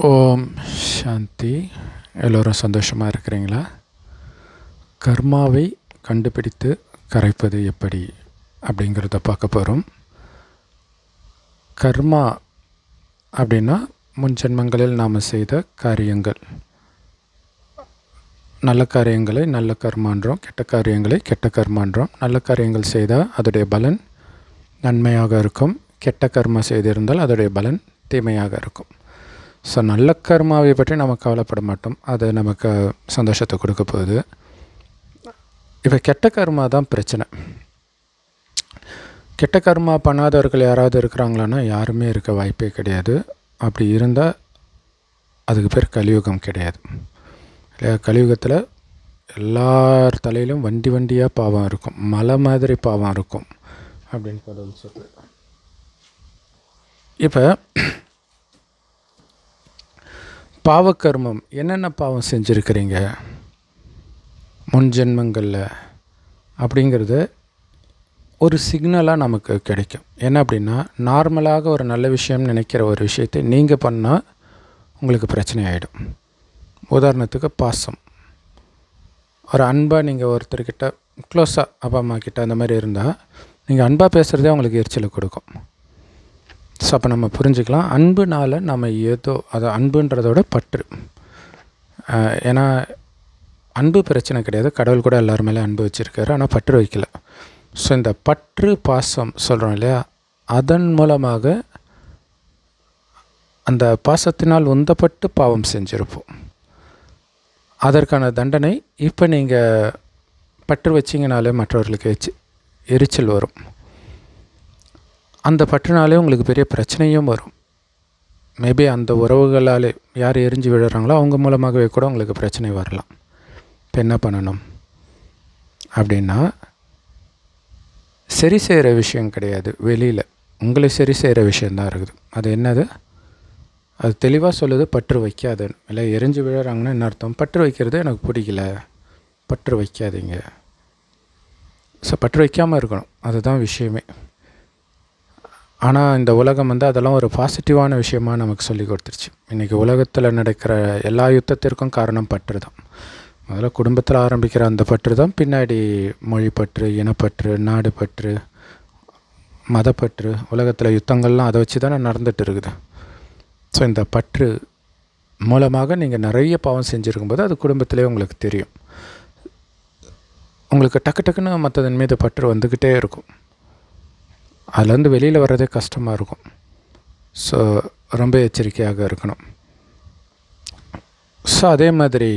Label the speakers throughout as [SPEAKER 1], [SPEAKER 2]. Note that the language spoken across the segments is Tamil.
[SPEAKER 1] ஓம் சாந்தி. எல்லோரும் சந்தோஷமாக இருக்கிறீங்களா? கர்மாவை கண்டுபிடித்து கரைப்பது எப்படி அப்படிங்கிறத பார்க்க போகிறோம். கர்மா அப்படின்னா முன் ஜென்மங்களில் நாம் செய்த காரியங்கள். நல்ல காரியங்களை நல்ல கர்மான்றோம், கெட்ட காரியங்களை கெட்ட கர்மான்றோம். நல்ல காரியங்கள் செய்தால் அதோடைய பலன் நன்மையாக இருக்கும், கெட்ட கர்மா செய்திருந்தால் அதோடைய பலன் தீமையாக இருக்கும். ஸோ நல்ல கர்மாவை பற்றி நம்ம கவலைப்பட மாட்டோம், அது நமக்கு சந்தோஷத்தை கொடுக்க போகுது. இப்போ கெட்ட கர்மா தான் பிரச்சனை. கெட்ட கர்மா பண்ணாதவர்கள் யாராவது இருக்கிறாங்களான்னா யாருமே இருக்க வாய்ப்பே கிடையாது. அப்படி இருந்தால் அதுக்கு பேர் கலியுகம் கிடையாது இல்லையா? கலியுகத்தில் எல்லார் தலையிலும் வண்டி வண்டியாக பாவம் இருக்கும், மலை மாதிரி பாவம் இருக்கும் அப்படின்னு கடவுள் சொல்லுது. இப்போ பாவக்கர்மம், என்னென்ன பாவம் செஞ்சுருக்கிறீங்க முன் ஜென்மங்களில் அப்படிங்கிறது ஒரு சிக்னலாக நமக்கு கிடைக்கும். என்ன அப்படின்னா, நார்மலாக ஒரு நல்ல விஷயம் நினைக்கிற ஒரு விஷயத்தை நீங்கள் பண்ணால் உங்களுக்கு பிரச்சனை ஆகிடும். உதாரணத்துக்கு பாசம், ஒரு அன்பாக நீங்கள் ஒருத்தர்கிட்ட க்ளோஸாக அப்பா அம்மா கிட்ட அந்த மாதிரி இருந்தால் நீங்கள் அன்பாக பேசுகிறதே அவங்களுக்கு எரிச்சலை கொடுக்கும். ஸோ அப்போ நம்ம புரிஞ்சுக்கலாம், அன்புனால் நம்ம ஏதோ அதை அன்புன்றதோட பற்று. ஏன்னா அன்பு பிரச்சனை கிடையாது, கடவுள் கூட எல்லார் மேலே அன்பு வச்சுருக்காரு, ஆனால் பற்று வைக்கல. ஸோ இந்த பற்று பாசம் சொல்கிறோம் இல்லையா, அதன் மூலமாக அந்த பாசத்தினால் உந்தப்பட்டு பாவம் செஞ்சுருப்போம். அதற்கான தண்டனை இப்போ நீங்கள் பற்று வச்சிங்கனாலே மற்றவர்களுக்கு எரிச்சல் வரும். அந்த பற்றுனாலே உங்களுக்கு பெரிய பிரச்சனையும் வரும். மேபி அந்த உறவுகளாலே யார் எரிஞ்சு விழுறாங்களோ அவங்க மூலமாகவே கூட உங்களுக்கு பிரச்சனை வரலாம். இப்போ என்ன பண்ணணும் அப்படின்னா, சரி செய்கிற விஷயம் கிடையாது, வெளியில் உங்களை சரி செய்கிற விஷயந்தான் இருக்குது. அது என்னது? அது தெளிவாக சொல்லுது, பற்று வைக்காதுன்னு. இல்லை எரிஞ்சு விழுறாங்கன்னா என்ன அர்த்தம்? பற்று வைக்கிறது எனக்கு பிடிக்கல, பற்று வைக்காதீங்க. ஸோ பற்று வைக்காமல் இருக்கணும், அதுதான் விஷயமே. ஆனால் இந்த உலகம் அதெல்லாம் ஒரு பாசிட்டிவான விஷயமாக நமக்கு சொல்லி கொடுத்துருச்சு. இன்றைக்கி உலகத்தில் நடக்கிற எல்லா யுத்தத்திற்கும் காரணம் பற்று தான். முதல்ல குடும்பத்தில் ஆரம்பிக்கிற அந்த பற்று தான் பின்னாடி மொழிப்பற்று, இனப்பற்று, நாடு பற்று, மதப்பற்று, உலகத்தில் யுத்தங்கள்லாம் அதை வச்சு தானே நடந்துகிட்டு இருக்குது. ஸோ இந்த பற்று மூலமாக நீங்கள் நிறைய பாவம் செஞ்சுருக்கும்போது அது குடும்பத்திலே உங்களுக்கு தெரியும். உங்களுக்கு டக்கு டக்குன்னு மற்றதன் மீது பற்று வந்துக்கிட்டே இருக்கும். அதுலேருந்து வெளியில் வர்றதே கஷ்டமாக இருக்கும். ஸோ ரொம்ப எச்சரிக்கையாக இருக்கணும். ஸோ அதே மாதிரி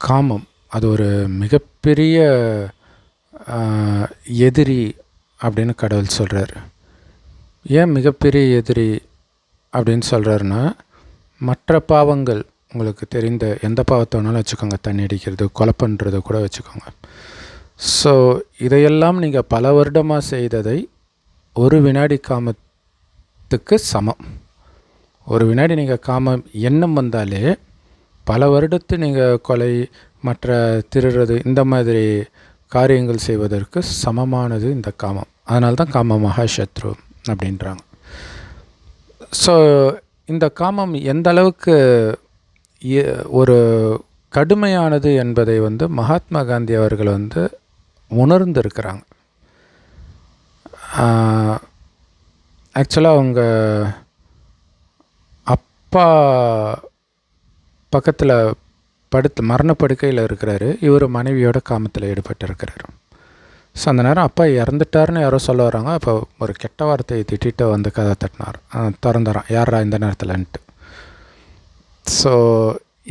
[SPEAKER 1] காமம், அது ஒரு மிகப்பெரிய எதிரி அப்படின்னு கடவுள் சொல்கிறார். ஏன் மிகப்பெரிய எதிரி அப்படின்னு சொல்கிறாருன்னா, மற்ற பாவங்கள் உங்களுக்கு தெரிந்த எந்த பாவத்தை வேணாலும் வச்சுக்கோங்க, தண்ணி அடிக்கிறது, கொலை பண்ணுறது கூட வச்சுக்கோங்க. ஸோ இதையெல்லாம் நீங்கள் பல வருடமாக செய்ததை ஒரு வினாடி காமத்துக்கு சமம். ஒரு வினாடி நீங்கள் காமம் எண்ணம் வந்தாலே பல வருடத்து நீங்கள் கொலை, மற்ற திருடுறது, இந்த மாதிரி காரியங்கள் செய்வதற்கு சமமானது இந்த காமம். அதனால தான் காம மகாசத்ரு அப்படின்றாங்க. ஸோ இந்த காமம் எந்த அளவுக்கு ஒரு கடுமையானது என்பதை மகாத்மா காந்தி அவர்கள் உணர்ந்திருக்கிறாங்க. ஆக்சுவலாக அவங்க அப்பா பக்கத்தில் மரணப்படுக்கையில் இருக்கிறாரு, இவர் மனைவியோட காமத்தில் ஈடுபட்டிருக்கிறாரு. ஸோ அந்த நேரம் அப்பா இறந்துட்டார்னு யாரோ சொல்ல வராங்க. அப்போ ஒரு கெட்ட வார்த்தையை திட்டிட்டு கதை தட்டினார், திறந்துறான், யாரா இந்த நேரத்தில்ன்ட்டு. ஸோ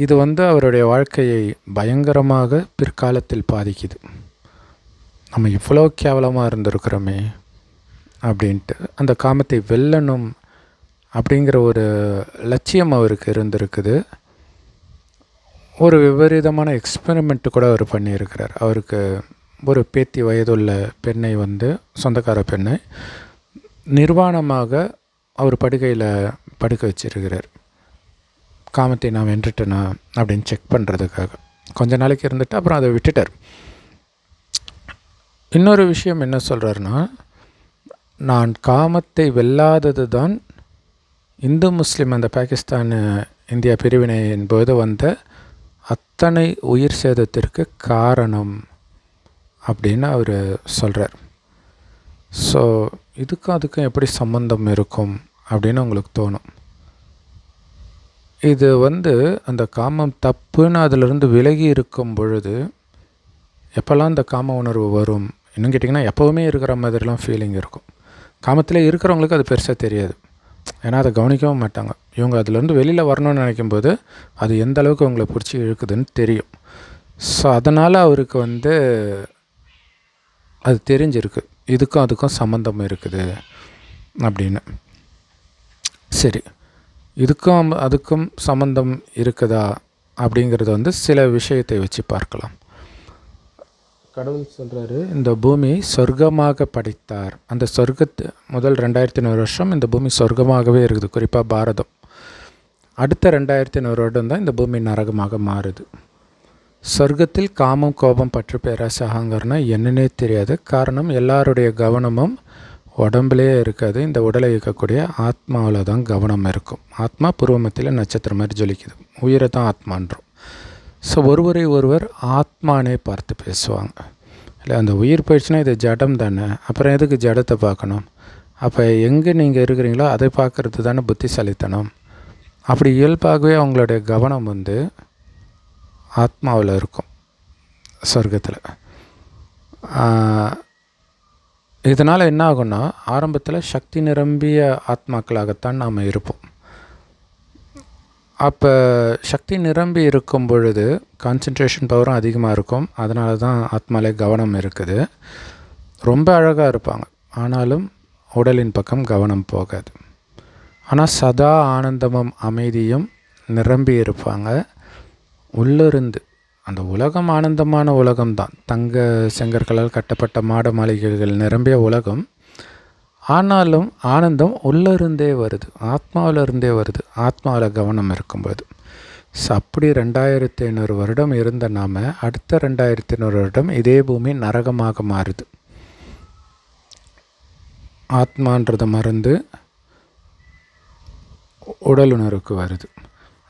[SPEAKER 1] இது அவருடைய வாழ்க்கையை பயங்கரமாக பிற்காலத்தில் பாதிக்குது. நம்ம இவ்வளோ கேவலமாக இருந்திருக்கிறோமே அப்படின்ட்டு, அந்த காமத்தை வெல்லணும் அப்படிங்கிற ஒரு லட்சியம் அவருக்கு இருந்திருக்குது. ஒரு விபரீதமான எக்ஸ்பெரிமெண்ட்டு கூட அவர் பண்ணியிருக்கிறார். அவருக்கு ஒரு பேத்தி வயதுள்ள பெண்ணை சொந்தக்கார பெண்ணை நிர்வாணமாக அவர் படுக்கையில் படுக்க வச்சிருக்கிறார். காமத்தை நான் வென்றுட்டேனா அப்படின்னு செக் பண்ணுறதுக்காக. கொஞ்ச நாளைக்கு இருந்துட்டு அப்புறம் அதை விட்டுட்டார். இன்னொரு விஷயம் என்ன சொல்கிறாருன்னா, நான் காமத்தை வெல்லாதது தான் இந்து முஸ்லீம் அந்த பாகிஸ்தான் இந்தியா பிரிவினையின் போது வந்த அத்தனை உயிர் சேதத்திற்கு காரணம் அப்படின்னு அவர் சொல்கிறார். ஸோ இதுக்கும் அதுக்கும் எப்படி சம்பந்தம் இருக்கும் அப்படின்னு உங்களுக்கு தோணும். இது அந்த காமம் தப்புன்னு அதிலிருந்து விலகி இருக்கும் பொழுது எப்போல்லாம் அந்த காம உணர்வு வரும் இன்னும் கேட்டிங்கன்னா எப்போவுமே இருக்கிற மாதிரிலாம் ஃபீலிங் இருக்கும். காமத்தில் இருக்கிறவங்களுக்கு அது பெருசாக தெரியாது, ஏன்னா அதை கவனிக்கவும் மாட்டாங்க. இவங்க அதிலேருந்து வெளியில் வரணும்னு நினைக்கும்போது அது எந்த அளவுக்கு அவங்கள பிடிச்சி இழுக்குதுன்னு தெரியும். ஸோ அதனால் அவருக்கு அது தெரிஞ்சிருக்கு இதுக்கும் அதுக்கும் சம்மந்தம் இருக்குது அப்படின்னு. சரி, இதுக்கும் அதுக்கும் சம்மந்தம் இருக்குதா அப்படிங்கிறத சில விஷயத்தை வச்சு பார்க்கலாம். கடவுள் சொல்கிறாரு, இந்த பூமி சொர்க்கமாக படைத்தார். அந்த சொர்க்கத்து முதல் 2500 வருஷம் இந்த பூமி சொர்க்கமாகவே இருக்குது, குறிப்பாக பாரதம். அடுத்த 2500 வருடம் தான் இந்த பூமி நரகமாக மாறுது. சொர்க்கத்தில் காமம், கோபம், பற்று, பேராசை, அகங்காரம்னா என்னன்னே தெரியாது. காரணம், எல்லாருடைய கவனமும் உடம்புலே இருக்காது. இந்த உடலை இயக்கக்கூடிய ஆத்மாவில் தான் கவனம் இருக்கும். ஆத்மா பூர்வமத்தில் நட்சத்திரம் மாதிரி ஜொலிக்குது, உயிரை தான் ஆத்மான்றோம். ஸோ ஒருவரை ஒருவர் ஆத்மானே பார்த்து பேசுவாங்க. இல்லை, அந்த உயிர் போயிடுச்சுன்னா இது ஜடம் தானே, அப்புறம் எதுக்கு ஜடத்தை பார்க்கணும்? அப்போ எங்கே நீங்கள் இருக்கிறீங்களோ அதை பார்க்குறது தானே புத்திசாலித்தனம். அப்படி இயல்பாகவே அவங்களுடைய கவனம் ஆத்மாவில் இருக்கும், சொர்க்கத்தில். இதனால் என்ன ஆகும்னா, ஆரம்பத்தில் சக்தி நிரம்பிய ஆத்மாக்களாகத்தான் நாம் இருப்போம். அப்போ சக்தி நிரம்பி இருக்கும் பொழுது கான்சன்ட்ரேஷன் பவரும் அதிகமாக இருக்கும். அதனால தான் ஆத்மாலே கவனம் இருக்குது. ரொம்ப அழகாக இருப்பாங்க, ஆனாலும் உடலின் பக்கம் கவனம் போகாது. ஆனால் சதா ஆனந்தமும் அமைதியும் நிரம்பி இருப்பாங்க. உள்ளிருந்து அந்த உலகம் ஆனந்தமான உலகம்தான், தங்க செங்கற்களால் கட்டப்பட்ட மாட மாளிகைகள் நிரம்பிய உலகம். ஆனாலும் ஆனந்தம் உள்ளிருந்தே வருது, ஆத்மாவிலிருந்தே வருது, ஆத்மாவில் கவனம் இருக்கும்போது. ஸோ அப்படி 2500 வருடம் இருந்த நாம் அடுத்த 2500 வருடம் இதே பூமி நரகமாக மாறுது. ஆத்மான்றதை மறந்து உடலுணர்வுக்கு வருது.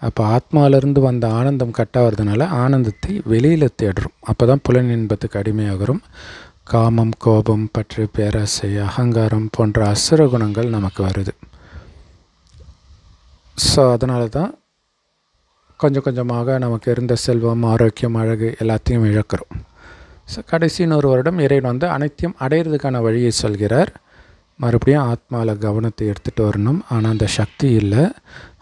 [SPEAKER 1] அப்போ ஆத்மாவிலிருந்து வந்த ஆனந்தம் கட்டாகிறதுனால ஆனந்தத்தை வெளியில் தேடுறோம். அப்போ தான் புலன் இன்பத்துக்கு அடிமையாகிறோம். காமம், கோபம், பற்று, பேராசை, அகங்காரம் போன்ற அசுர குணங்கள் நமக்கு வருது. ஸோ அதனால தான் கொஞ்சம் கொஞ்சமாக நமக்கு இருந்த செல்வம், ஆரோக்கியம், அழகு எல்லாத்தையும் இழக்கிறோம். ஸோ கடைசி 100 வருடம் இறைவன் அனைத்தையும் அடையிறதுக்கான வழியை சொல்கிறார். மறுபடியும் ஆத்மாவில் கவனத்தை எடுத்துகிட்டு வரணும். ஆனால் அந்த சக்தி இல்லை.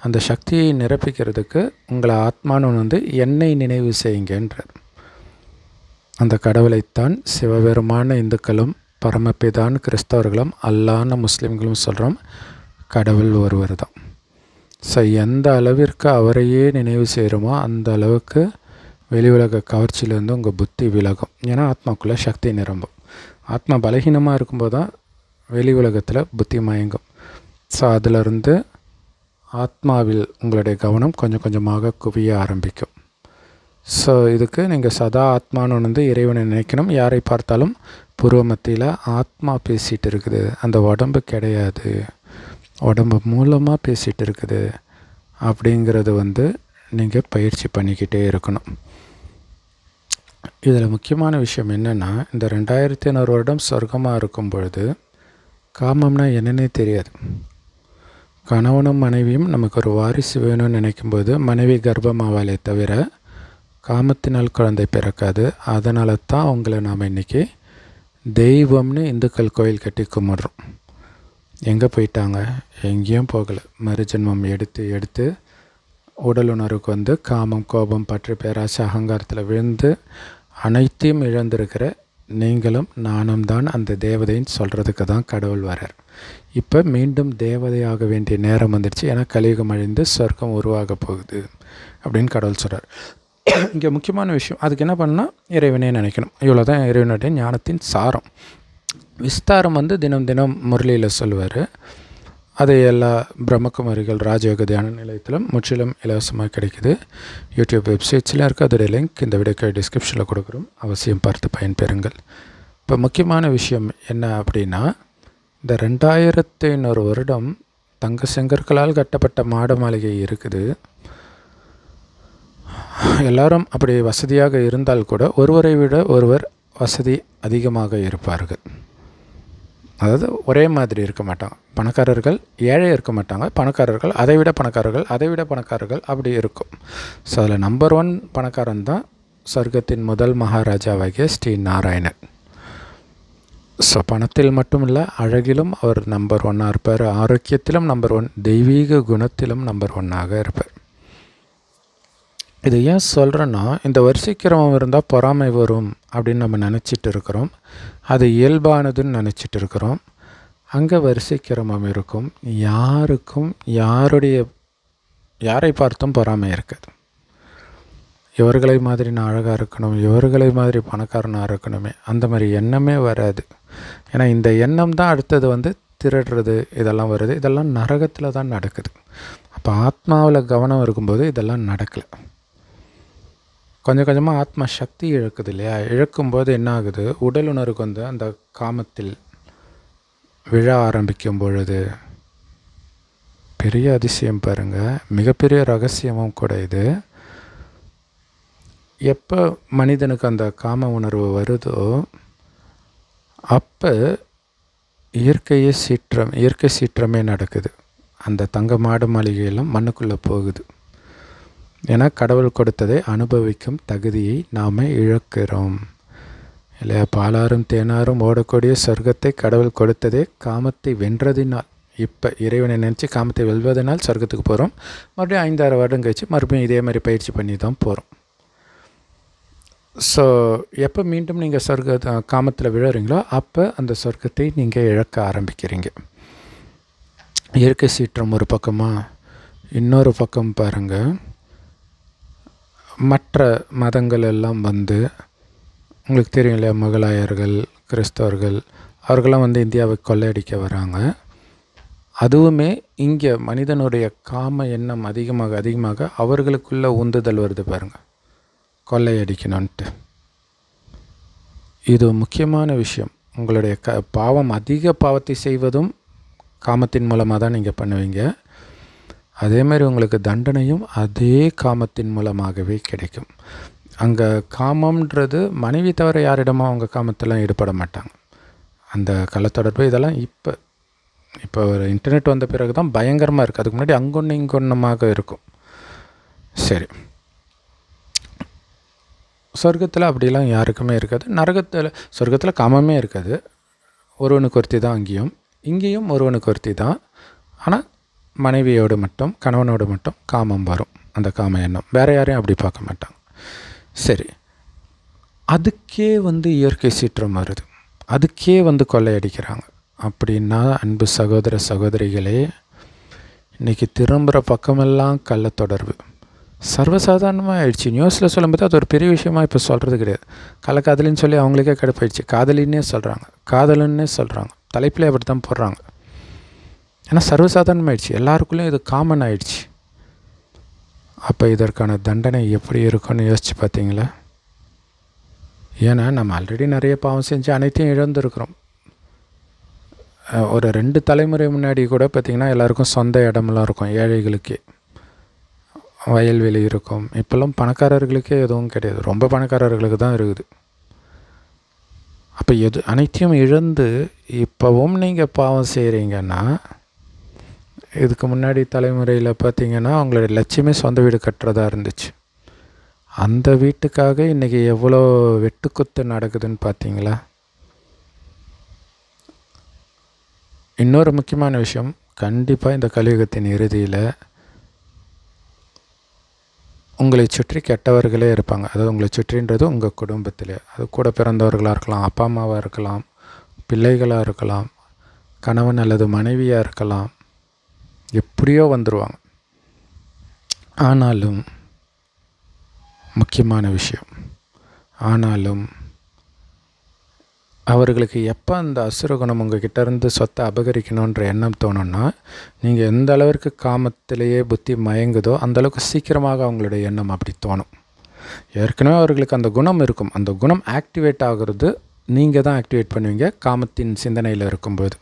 [SPEAKER 1] அந்த சக்தியை நிரப்பிக்கிறதுக்கு உங்களை ஆத்மானு என்னை நினைவு செய்யுங்கன்றார். அந்த கடவுளைத்தான் சிவபெருமான இந்துக்களும் பரமபிதான் கிறிஸ்தவர்களும் அல்லான முஸ்லீம்களும் சொல்கிறோம், கடவுள் ஒருவர் தான். ஸோ எந்த அளவிற்கு அவரையே நினைவு செய்கிறோமோ அந்த அளவுக்கு வெளி உலக கவர்ச்சியிலேருந்து உங்கள் புத்தி விலகும். ஏன்னா ஆத்மாக்குள்ளே சக்தி நிரம்பும். ஆத்மா பலகீனமாக இருக்கும்போது தான் வெளி உலகத்தில் புத்தி மயங்கும். ஸோ அதிலிருந்து ஆத்மாவில் உங்களுடைய கவனம் கொஞ்சம் கொஞ்சமாக குவிய ஆரம்பிக்கும். ஸோ இதுக்கு நீங்கள் சதா ஆத்மானு இறைவனை நினைக்கணும். யாரை பார்த்தாலும் பூர்வ மத்தியில் ஆத்மா பேசிகிட்டு இருக்குது, அந்த உடம்பு கிடையாது, உடம்பு மூலமாக பேசிகிட்டு இருக்குது அப்படிங்கிறது நீங்கள் பயிற்சி பண்ணிக்கிட்டே இருக்கணும். இதில் முக்கியமான விஷயம் என்னென்னா, இந்த 2500 வருடம் சொர்க்கமாக இருக்கும் பொழுது காமம்னா என்னன்னே தெரியாது. கணவனும் மனைவியும் நமக்கு ஒரு வாரிசு வேணும்னு நினைக்கும்போது மனைவி கர்ப்பமாவாலே தவிர காமத்தினால் குழந்தை பிறக்காது. அதனால தான் அவங்கள நாம் இன்றைக்கி தெய்வம்னு இந்துக்கள் கோயில் கட்டி கும்பிட்றோம். எங்கே போயிட்டாங்க? எங்கேயும் போகலை. மறுஜென்மம் எடுத்து உடல் உணர்வுக்கு காமம், கோபம், பற்று, பேராசை, அகங்காரத்தில் விழுந்து அனைத்தையும் இழந்திருக்கிற நீங்களும் நானும் தான் அந்த தேவதைன்னு சொல்கிறதுக்கு தான் கடவுள் வரார். இப்போ மீண்டும் தேவதையாக வேண்டிய நேரம் வந்துடுச்சு. ஏன்னா கலியுகம் அழிந்து சொர்க்கம் உருவாக போகுது அப்படின்னு கடவுள் சொல்கிறார். இங்கே முக்கியமான விஷயம், அதுக்கு என்ன பண்ணால் இறைவனே நினைக்கணும். இவ்வளோ தான் இறைவனுடைய ஞானத்தின் சாரம். விஸ்தாரம் தினம் தினம் முரளியில் சொல்லுவார். அது எல்லா பிரம்மகுமாரிகள் ராஜயோக தியான நிலையத்திலும் முற்றிலும் இலவசமாக கிடைக்குது. யூடியூப் வெப்சைட்ஸ்லாம் இருக்குது. அதோடைய லிங்க் இந்த வீடியோக்கு டிஸ்கிரிப்ஷனில் கொடுக்குறோம், அவசியம் பார்த்து பயன்பெறுங்கள். இப்போ முக்கியமான விஷயம் என்ன அப்படின்னா, இந்த 2500 வருடம் தங்க செங்கற்களால் கட்டப்பட்ட மாட மாளிகை இருக்குது. எல்லாரும் அப்படி வசதியாக இருந்தால் கூட ஒருவரை விட ஒருவர் வசதி அதிகமாக இருப்பார்கள். அதாவது ஒரே மாதிரி இருக்க மாட்டாங்க. பணக்காரர்கள் ஏழை இருக்க மாட்டாங்க. பணக்காரர்கள் அதைவிட பணக்காரர்கள் அதைவிட பணக்காரர்கள் அப்படி இருக்கும். ஸோ அதில் நம்பர் 1 பணக்காரன் தான் சொர்க்கத்தின் முதல் மகாராஜாவாகிய ஸ்ரீ நாராயணன். ஸோ பணத்தில் மட்டும் இல்லை, அழகிலும் அவர் நம்பர் 1 இருப்பார், ஆரோக்கியத்திலும் நம்பர் 1, தெய்வீக குணத்திலும் நம்பர் 1 இருப்பார். இது ஏன் சொல்கிறேன்னா, இந்த வரிசைக்கிரமம் இருந்தால் பொறாமை வரும் அப்படின்னு நம்ம நினச்சிட்டு இருக்கிறோம். அது இயல்பானதுன்னு நினச்சிட்டு இருக்கிறோம். அங்கே வரிசைக்கிரமம் இருக்கும். யாருக்கும் யாரை பார்த்தும் பொறாமை இருக்காது. இவர்களை மாதிரி நான் அழகாக இருக்கணும், இவர்களை மாதிரி பணக்காரனாக இருக்கணுமே, அந்த மாதிரி எண்ணமே வராது. ஏன்னா இந்த எண்ணம் தான் அடுத்தது திருடுறது இதெல்லாம் வருது. இதெல்லாம் நரகத்தில் தான் நடக்குது. அப்போ ஆத்மாவில் கவனம் இருக்கும்போது இதெல்லாம் நடக்கலை. கொஞ்சம் கொஞ்சமாக ஆத்மா சக்தி இழக்குது இல்லையா? இழக்கும்போது என்ன ஆகுது, உடல் உணர்வுக்கு அந்த காமத்தில் விழ ஆரம்பிக்கும் பொழுது பெரிய அதிசயம் பாருங்கள், மிகப்பெரிய ரகசியமும் கூட இது. எப்போ மனிதனுக்கு அந்த காம உணர்வு வருதோ அப்போ இயற்கை சீற்றமே நடக்குது. அந்த தங்க மாடு மாளிகையெல்லாம் மண்ணுக்குள்ளே போகுது. ஏன்னா கடவுள் கொடுத்ததை அனுபவிக்கும் தகுதியை நாம் இழக்கிறோம் இல்லையா? பாலாரும் தேனாரும் ஓடக்கூடிய சொர்க்கத்தை கடவுள் கொடுத்ததே காமத்தை வென்றதினால். இப்போ இறைவனை நினச்சி காமத்தை வெல்வதனால் சொர்க்கத்துக்கு போகிறோம். மறுபடியும் 5-6 வருடம் கழிச்சு மறுபடியும் இதே மாதிரி பயிற்சி பண்ணி தான் போகிறோம். ஸோ எப்போ மீண்டும் நீங்கள் காமத்தில் விழுறீங்களோ அப்போ அந்த சொர்க்கத்தை நீங்கள் இழக்க ஆரம்பிக்கிறீங்க. இயற்கை சீற்றம் ஒரு பக்கமாக, இன்னொரு பக்கம் பாருங்கள், மற்ற மதங்கள் எல்லாம் உங்களுக்கு தெரியும் இல்லையா, முகலாயர்கள், கிறிஸ்தவர்கள், அவர்களாம் இந்தியாவை கொள்ளையடிக்க வராங்க. அதுவுமே இங்கே மனிதனுடைய காம எண்ணம் அதிகமாக அவர்களுக்குள்ள உந்துதல் வருது பாருங்கள், கொள்ளையடிக்கணுன்ட்டு. இது முக்கியமான விஷயம். உங்களுடைய அதிக பாவத்தை செய்வதும் காமத்தின் மூலமாக தான் நீங்கள் பண்ணுவீங்க. அதேமாதிரி உங்களுக்கு தண்டனையும் அதே காமத்தின் மூலமாகவே கிடைக்கும். அங்கே காமம்ன்றது மனைவி தவிர யாரிடமும் அவங்க காமத்தெல்லாம் ஈடுபட மாட்டாங்க. அந்த கள்ளத்தொடர்பு இதெல்லாம் இப்போ ஒரு இன்டர்நெட் வந்த பிறகு தான் பயங்கரமாக இருக்குது. அதுக்கு முன்னாடி அங்கொன்று இங்கொன்றுமாக இருக்கும். சரி, சொர்க்கத்தில் அப்படிலாம் யாருக்குமே இருக்காது. சொர்க்கத்தில் காமமே இருக்காது. ஒருவனுக்கு ஒருத்தி தான் இங்கேயும் ஒருவனுக்கு ஒருத்தி தான். ஆனால் மனைவியோடு மட்டும், கணவனோடு மட்டும் காமம் வரும். அந்த காம எண்ணம் வேறு யாரையும் அப்படி பார்க்க மாட்டாங்க. சரி, அதுக்கே இயற்கை சீற்றம் வருது, அதுக்கே கொள்ளையடிக்கிறாங்க. அப்படின்னா அன்பு சகோதர சகோதரிகளே, இன்றைக்கி திரும்புகிற பக்கமெல்லாம் கள்ள தொடர்பு சர்வசாதாரணமாக ஆயிடுச்சு. நியூஸில் சொல்லும்போது அது ஒரு பெரிய விஷயமாக இப்போ சொல்கிறது கிடையாது. கள்ளக்காதலின்னு சொல்லி அவங்களுக்கே கடுப்பாயிடுச்சு. காதலின்னே சொல்கிறாங்க, காதலன்னே சொல்கிறாங்க, தலைப்பிலே அப்படி தான் போடுறாங்க. ஏன்னா சர்வசாதாரணமாகிடுச்சு, எல்லாருக்குள்ளேயும் இது காமன் ஆயிடுச்சு. அப்போ இதற்கான தண்டனை எப்படி இருக்குன்னு யோசித்து பார்த்தீங்களா? ஏன்னா நம்ம ஆல்ரெடி நிறைய பாவம் செஞ்சு அனைத்தையும் இழந்துருக்குறோம். ஒரு 2 தலைமுறை முன்னாடி கூட பார்த்திங்கன்னா எல்லாருக்கும் சொந்த இடமெல்லாம் இருக்கும். ஏழைகளுக்கே வயல்வெளி இருக்கும். இப்போல்லாம் பணக்காரர்களுக்கே எதுவும் கிடையாது, ரொம்ப பணக்காரர்களுக்கு தான் இருக்குது. அப்போ அனைத்தையும் இழந்து இப்போவும் நீங்கள் பாவம் செய்கிறீங்கன்னா, இதுக்கு முன்னாடி தலைமுறையில் பார்த்திங்கன்னா அவங்களோட லட்சியமே சொந்த வீடு கட்டுறதா இருந்துச்சு. அந்த வீட்டுக்காக இன்றைக்கி எவ்வளோ வெட்டுக்குத்து நடக்குதுன்னு பார்த்தீங்களா? இன்னொரு முக்கியமான விஷயம், கண்டிப்பாக இந்த கலியுகத்தின் இறுதியில் உங்களை சுற்றி கெட்டவர்களே இருப்பாங்க. அதாவது உங்களை சுற்றின்றது உங்கள் குடும்பத்தில், அது கூட பிறந்தவர்களாக இருக்கலாம், அப்பா அம்மாவாக இருக்கலாம், பிள்ளைகளாக இருக்கலாம், கணவன் அல்லது மனைவியாக இருக்கலாம், எப்படியோ வந்துடுவாங்க. ஆனாலும் முக்கியமான விஷயம், அவர்களுக்கு எப்போ அந்த அசுரகுணம் உங்ககிட்ட இருந்து சொத்தை அபகரிக்கணுன்ற எண்ணம் தோணுன்னா, நீங்கள் எந்த அளவிற்கு காமத்திலேயே புத்தி மயங்குதோ அந்தளவுக்கு சீக்கிரமாக அவங்களுடைய எண்ணம் அப்படி தோணும். ஏற்கனவே அவர்களுக்கு அந்த குணம் இருக்கும். அந்த குணம் ஆக்டிவேட் ஆகிறது நீங்கள் தான் ஆக்டிவேட் பண்ணுவீங்க காமத்தின் சிந்தனையில் இருக்கும்போது.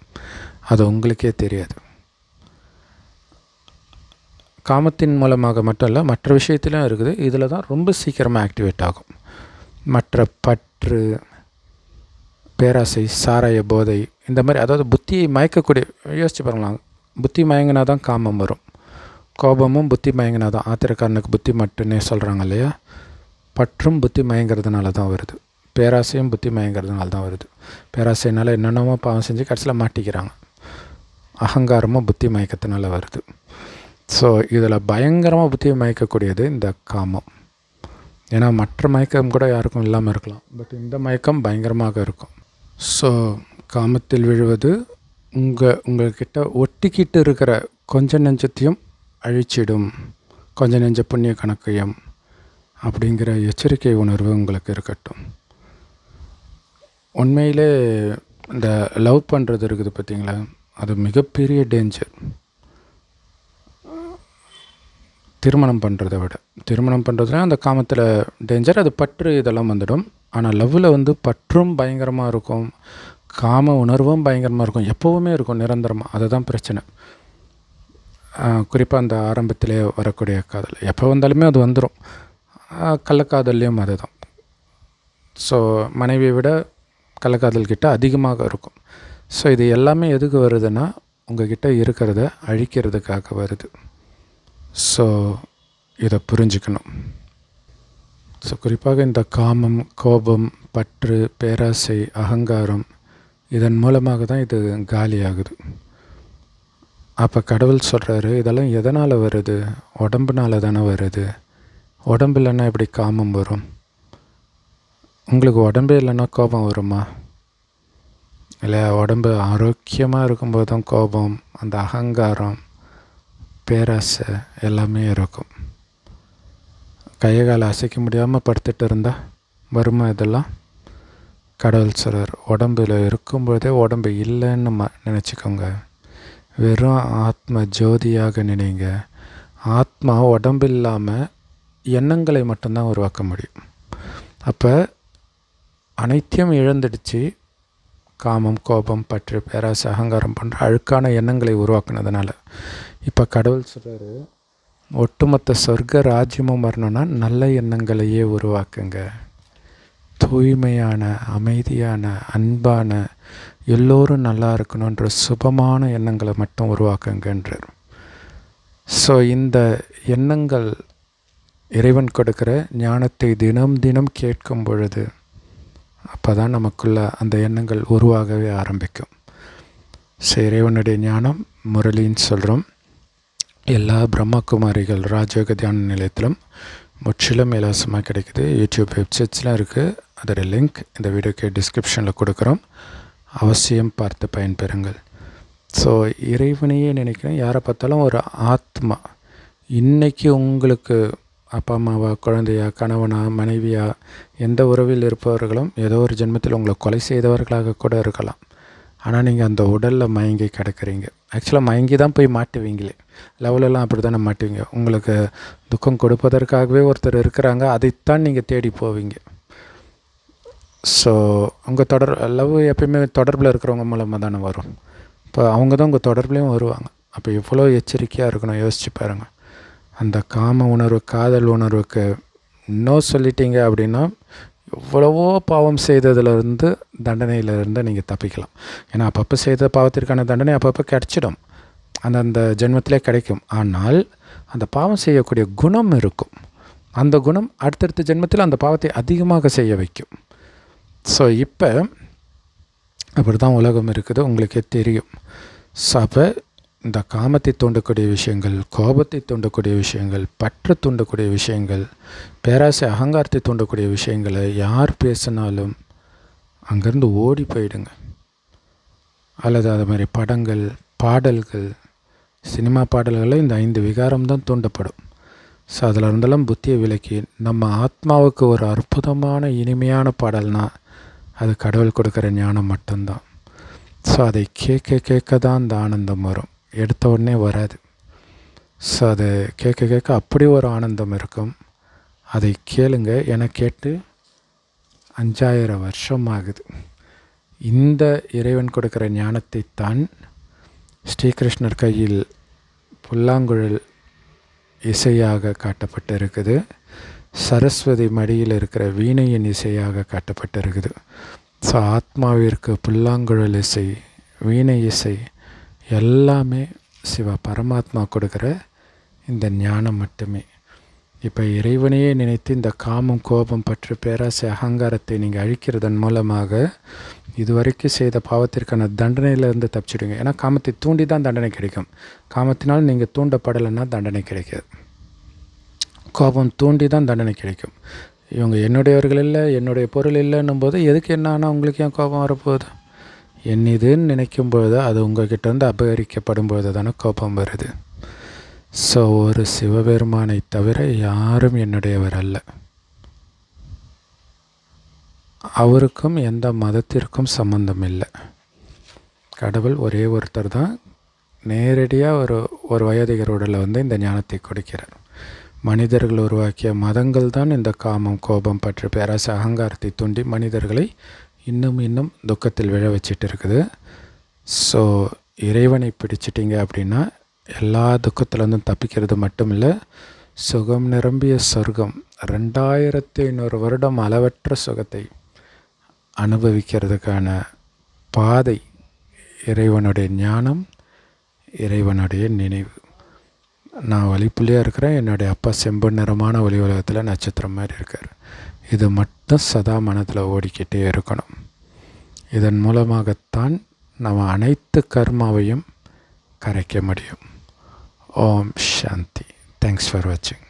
[SPEAKER 1] அது உங்களுக்கே தெரியாது. காமத்தின் மூலமாக மட்டும் இல்லை, மற்ற விஷயத்திலும் இருக்குது. இதில் தான் ரொம்ப சீக்கிரமாக ஆக்டிவேட் ஆகும். மற்ற பற்று, பேராசை, சாராய போதை, இந்த மாதிரி, அதாவது புத்தியை மயக்கக்கூடிய, யோசிச்சு பாருங்களாம், புத்தி மயங்கினா தான் காமம் வரும். கோபமும் புத்தி மயங்கினா தான். ஆத்திரக்காரனுக்கு புத்தி மட்டுன்னே சொல்கிறாங்க இல்லையா? பற்றும் புத்தி மயங்கிறதுனால தான் வருது. பேராசையும் புத்தி மயங்கிறதுனால தான் வருது. பேராசைனால் என்னென்னமோ பாவம் செஞ்சு கடைசியில் மாட்டிக்கிறாங்க. அகங்காரமும் புத்தி மயக்கத்தினால வருது. ஸோ இதில் பயங்கரமாக புத்தியை மயக்கக்கூடியது இந்த காமம். ஏன்னா மற்ற மயக்கம் கூட யாருக்கும் இல்லாமல் இருக்கலாம், பட் இந்த மயக்கம் பயங்கரமாக இருக்கும். ஸோ காமத்தில் விழுவது உங்கள்கிட்ட ஒட்டிக்கிட்டு இருக்கிற கொஞ்ச நெஞ்சத்தையும் அழிச்சிடும், கொஞ்ச நெஞ்ச புண்ணிய கணக்கையும் அப்படிங்கிற எச்சரிக்கை உணர்வு உங்களுக்கு இருக்கட்டும். உண்மையிலே இந்த லவ் பண்ணுறது இருக்குது பார்த்திங்களா, அது மிகப்பெரிய டேஞ்சர். திருமணம் பண்ணுறதை விட, திருமணம் பண்ணுறதுல அந்த காமத்தில் டேஞ்சர், அது பற்று இதெல்லாம் வந்துடும். ஆனால் லவ்வில் பற்றும் பயங்கரமாக இருக்கும், காம உணர்வும் பயங்கரமாக இருக்கும், எப்போவுமே இருக்கும், நிரந்தரமாக. அதுதான் பிரச்சனை. குறிப்பாக அந்த ஆரம்பத்திலே வரக்கூடிய காதல் எப்போ வந்தாலுமே அது வந்துடும். கள்ளக்காதல்லையும் அதுதான். ஸோ மனைவியை விட கள்ளக்காதல்கிட்ட அதிகமாக இருக்கும். ஸோ இது எல்லாமே எதுக்கு வருதுன்னா, உங்கள்கிட்ட இருக்கிறத அழிக்கிறதுக்காக வருது. ஸோ இதை புரிஞ்சுக்கணும். ஸோ குறிப்பாக இந்த காமம், கோபம், பற்று, பேராசை, அகங்காரம், இதன் மூலமாக தான் இது காலியாகுது. அப்போ கடவுள் சொல்கிறாரு, இதெல்லாம் எதனால் வருது? உடம்புனால தானே வருது. உடம்பு இல்லைன்னா எப்படி காமம் வரும்? உங்களுக்கு உடம்பே இல்லைன்னா கோபம் வருமா? இல்லை, உடம்பு ஆரோக்கியமாக இருக்கும்போது தான் கோபம், அந்த அகங்காரம், பேராசை எல்லாமே இருக்கும். கையை காலை அசைக்க முடியாமல் படுத்துட்டு இருந்தால் வருமா இதெல்லாம்? கடவுள் சொல்கிறார், உடம்பில் இருக்கும்போதே உடம்பு இல்லைன்னு நினச்சிக்கோங்க. வெறும் ஆத்ம ஜோதியாக நினைங்க. ஆத்மா உடம்பு இல்லாமல் எண்ணங்களை மட்டும்தான் உருவாக்க முடியும். அப்போ அனைத்தையும் இழந்துடுச்சு. காமம், கோபம், பற்று, பேராசை, அகங்காரம் போன்ற அழுக்கான எண்ணங்களை உருவாக்குனதுனால. இப்போ கடவுள் சொல்கிறாரு, ஒட்டுமொத்த சொர்க்க ராஜ்யமும் வரணும்னா நல்ல எண்ணங்களையே உருவாக்குங்க. தூய்மையான, அமைதியான, அன்பான, எல்லோரும் நல்லா இருக்கணுன்ற சுபமான எண்ணங்களை மட்டும் உருவாக்குங்கன்றார். ஸோ இந்த எண்ணங்கள் இறைவன் கொடுக்குற ஞானத்தை தினம் தினம் கேட்கும் பொழுது அப்போ தான் நமக்குள்ள அந்த எண்ணங்கள் உருவாகவே ஆரம்பிக்கும். ஸோ இறைவனுடைய ஞானம் முரளின்னு சொல்கிறோம். எல்லா பிரம்மகுமாரிகள் ராஜயோக தியான நிலையத்திலும் முற்றிலும் இலவசமாக கிடைக்குது. யூடியூப் வெப்சைட்ஸ்லாம் இருக்குது. அதோட லிங்க் இந்த வீடியோக்கு டிஸ்கிரிப்ஷனில் கொடுக்குறோம். அவசியம் பார்த்து பயன்பெறுங்கள். ஸோ இறைவனையே நினைக்கிறேன். யாரை பார்த்தாலும் ஒரு ஆத்மா. இன்றைக்கி உங்களுக்கு அப்பா அம்மாவா, குழந்தையா, கணவனா, மனைவியா, எந்த உறவில் இருப்பவர்களும் ஏதோ ஒரு ஜென்மத்தில் உங்களை கொலை செய்தவர்களாக கூட இருக்கலாம். ஆனால் நீங்கள் அந்த உடலில் மயங்கி கிடக்கிறீங்க. ஆக்சுவலாக மயங்கி தான் போய் மாட்டுவீங்களே. லெவலெல்லாம் அப்படி தானே மாட்டுவீங்க. உங்களுக்கு துக்கம் கொடுப்பதற்காகவே ஒருத்தர் இருக்கிறாங்க, அதைத்தான் நீங்கள் தேடி போவீங்க. ஸோ உங்கள் லவ் எப்பயுமே தொடர்பில் இருக்கிறவங்க மூலமாக தானே வரும். இப்போ அவங்க தான் உங்கள் தொடர்புலேயும் வருவாங்க. அப்போ எவ்வளோ எச்சரிக்கையாக இருக்கணும், யோசிச்சு பாருங்கள். அந்த காம உணர்வு, காதல் உணர்வுக்கு நோ சொல்லிட்டீங்க அப்படின்னா எவ்வளவோ பாவம் செய்ததுலேருந்து, தண்டனையிலேருந்து நீங்கள் தப்பிக்கலாம். ஏன்னா அப்பப்போ செய்த பாவத்திற்கான தண்டனை அப்பப்போ கிடச்சிடும், அந்த ஜென்மத்திலே கிடைக்கும். ஆனால் அந்த பாவம் செய்யக்கூடிய குணம் இருக்கும். அந்த குணம் அடுத்தடுத்த ஜென்மத்தில் அந்த பாவத்தை அதிகமாக செய்ய வைக்கும். ஸோ இப்போ அப்படி தான் உலகம் இருக்குது, உங்களுக்கே தெரியும். ஸோ அப்போ இந்த காமத்தை தூண்டக்கூடிய விஷயங்கள், கோபத்தை தூண்டக்கூடிய விஷயங்கள், பற்று தூண்டக்கூடிய விஷயங்கள், பேராசை, அகங்காரத்தை தூண்டக்கூடிய விஷயங்களை யார் பேசினாலும் அங்கேருந்து ஓடி போயிடுங்க. அல்லது அது மாதிரி படங்கள், பாடல்கள், சினிமா பாடல்களில் இந்த 5 விகாரம் தான் தூண்டப்படும். ஸோ அதில் இருந்தெல்லாம் புத்தியை விலக்கி நம்ம ஆத்மாவுக்கு ஒரு அற்புதமான இனிமையான பாடல்னால் அது கடவுள் கொடுக்குற ஞானம் மட்டும்தான். ஸோ அதை கேட்க கேட்க தான் அந்த ஆனந்தம் வரும், எடுத்த உடனே வராது. ஸோ அதை கேட்க கேட்க அப்படி ஒரு ஆனந்தம் இருக்கும். அதை கேளுங்க. என கேட்டு 5000 வருஷம் ஆகுது. இந்த இறைவன் கொடுக்குற ஞானத்தை தான் ஸ்ரீகிருஷ்ணர் கையில் புல்லாங்குழல் இசையாக காட்டப்பட்டிருக்குது. சரஸ்வதி மடியில் இருக்கிற வீணையின் இசையாக காட்டப்பட்டிருக்குது. ஸோ ஆத்மாவிற்கு புல்லாங்குழல் இசை, வீணை இசை எல்லாமே சிவ பரமாத்மா கொடுக்குற இந்த ஞானம் மட்டுமே. இப்போ இறைவனையே நினைத்து இந்த காமம், கோபம், பற்று, பேராசை, அகங்காரத்தை நீங்கள் அழிக்கிறதன் மூலமாக இதுவரைக்கும் செய்த பாவத்திற்கான தண்டனையிலேருந்து தப்பிச்சிடுங்க. ஏன்னா காமத்தை தூண்டி தான் தண்டனை கிடைக்கும். காமத்தினால் நீங்கள் தூண்டப்படலைன்னா தண்டனை கிடைக்காது. கோபம் தூண்டி தான் தண்டனை கிடைக்கும். இவங்க என்னுடையவர்கள் இல்லை, என்னுடைய பொருள் இல்லைன்னும் போது எதுக்கு என்ன ஆனால் உங்களுக்கு ஏன் கோபம் வரப்போகுது? என் இதுன்னு நினைக்கும் பொழுது அது உங்கள்கிட்ட வந்து அபகரிக்கப்படும் பொழுது தானே கோபம் வருது. ஸோ ஒரு சிவபெருமானை தவிர யாரும் என்னுடையவர் அல்ல. அவருக்கும் எந்த மதத்திற்கும் சம்பந்தம் இல்லை. கடவுள் ஒரே ஒருத்தர் தான் நேரடியாக ஒரு வயோதிகர் உடலில் வந்து இந்த ஞானத்தை கொடுக்கிறார். மனிதர்கள் உருவாக்கிய மதங்கள் தான் இந்த காமம், கோபம், பற்று, பேராசை, அகங்காரத்தை தூண்டி மனிதர்களை இன்னும் துக்கத்தில் விழ வச்சிட்டு இருக்குது. ஸோ இறைவனை பிடிச்சிட்டிங்க அப்படின்னா எல்லா துக்கத்துலேருந்தும் தப்பிக்கிறது மட்டும் இல்லை, சுகம் நிரம்பிய சொர்க்கம் 2500 வருடம் அளவற்ற சுகத்தை அனுபவிக்கிறதுக்கான பாதை இறைவனுடைய ஞானம், இறைவனுடைய நினைவு. நான் ஒளிப்புள்ளியாக இருக்கிறேன், என்னுடைய அப்பா செம்பு நிறமான ஒளி உலகத்தில் நட்சத்திரம் மாதிரி இருக்கார். இது மட்டும் சதா மனதில் ஓடிக்கிட்டே இருக்கணும். இதன் மூலமாகத்தான் நம்ம அனைத்து கர்மாவையும் கரைக்க முடியும். ஓம் சாந்தி. தேங்க்ஸ் ஃபார் வாட்சிங்.